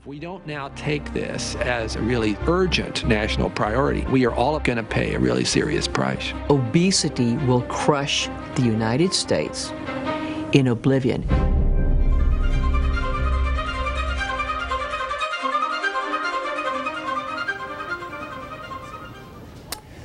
If we don't now take this as a really urgent national priority, we are all going to pay a really serious price. Obesity will crush the United States in oblivion.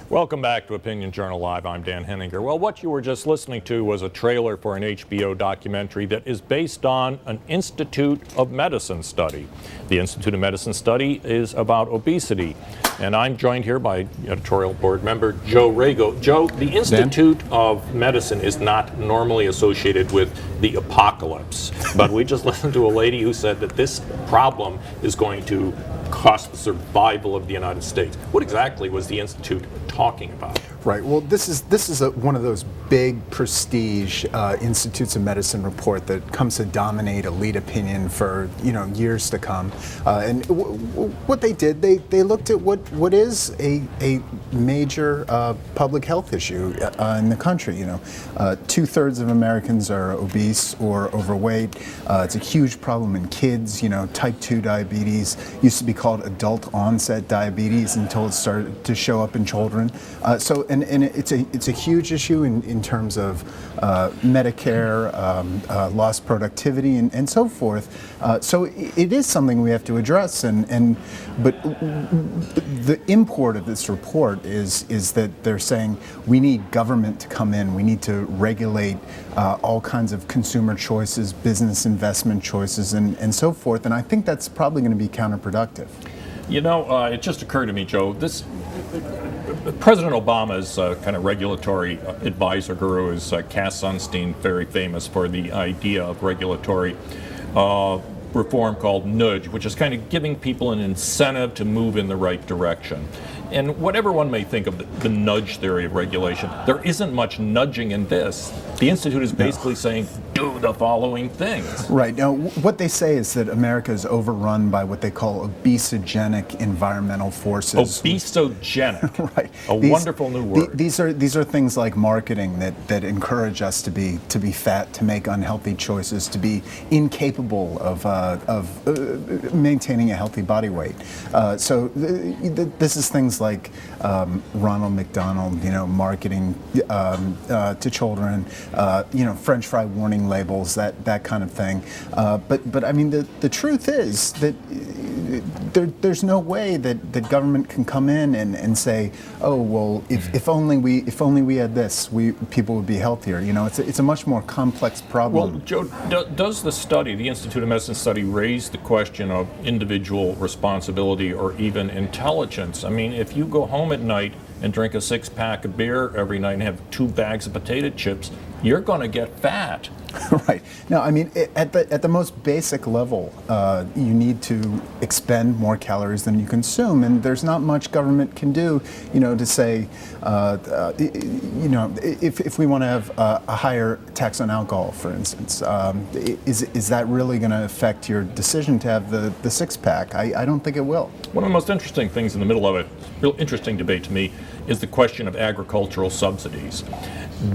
Welcome back to Opinion Journal Live. I'm Dan Henninger. Well, what you were just listening to was a trailer for an HBO documentary that is based on an Institute of Medicine study. The Institute of Medicine study is about obesity. And I'm joined here by editorial board member Joe Rago. Joe, the Institute of Medicine is not normally associated with the apocalypse, but we just listened to a lady who said that this problem is going to cost the survival of the United States. What exactly was the Institute talking about? Right. Well, this is one of those big prestige Institutes of Medicine report that comes to dominate elite opinion for years to come. And what they did, they looked at what is a major public health issue in the country. 2/3 of Americans are obese or overweight. It's a huge problem in kids. Type 2 diabetes used to be called adult onset diabetes until it started to show up in children. And it's a huge issue in terms of Medicare, lost productivity, and so forth. So it is something we have to address. But the import of this report is that they're saying we need government to come in. We need to regulate all kinds of consumer choices, business investment choices, and so forth. And I think that's probably going to be counterproductive. It just occurred to me, Joe, President Obama's kind of regulatory advisor guru is Cass Sunstein, very famous for the idea of regulatory reform called nudge, which is kind of giving people an incentive to move in the right direction. And whatever one may think of the nudge theory of regulation, there isn't much nudging in this. The Institute is basically saying, do the following things. Right. Now, what they say is that America is overrun by what they call obesogenic environmental forces. Obesogenic. Right. Wonderful new word. These are things like marketing that encourage us to be fat, to make unhealthy choices, to be incapable of maintaining a healthy body weight. So this is things like Ronald McDonald, marketing to children, French fry warning labels, that kind of thing. But I mean, the truth is that there's no way that government can come in and say, oh well, if only we had this, people would be healthier. It's a much more complex problem. Well, Joe, does the Institute of Medicine study, raise the question of individual responsibility or even intelligence? I mean, if you go home at night and drink a 6-pack of beer every night and have 2 bags of potato chips, you're going to get fat. Right. Now, I mean, at the most basic level, you need to expend more calories than you consume, and there's not much government can do, to say, if we want to have a higher tax on alcohol, for instance, is that really going to affect your decision to have the 6-pack? I don't think it will. One of the most interesting things in the middle of it, real interesting debate to me, is the question of agricultural subsidies.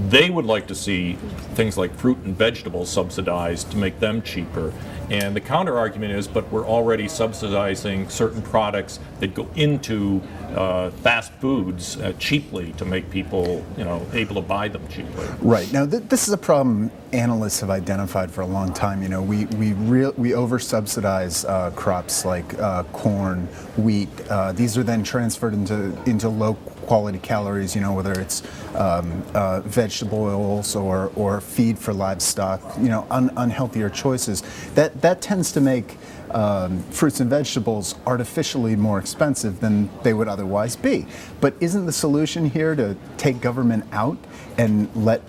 They would like to see things like fruit and vegetables subsidized to make them cheaper. And the counter argument is, but we're already subsidizing certain products that go into fast foods cheaply to make people, able to buy them cheaply. Right. Now, this is a problem analysts have identified for a long time. We over-subsidize crops like corn, wheat. These are then transferred into low-quality calories. Whether it's vegetable oils or feed for livestock. Unhealthier choices. That tends to make fruits and vegetables artificially more expensive than they would otherwise be. But isn't the solution here to take government out and let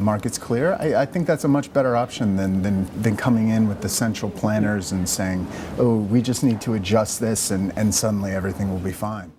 markets clear? I think that's a much better option than coming in with the central planners and saying, oh, we just need to adjust this and suddenly everything will be fine.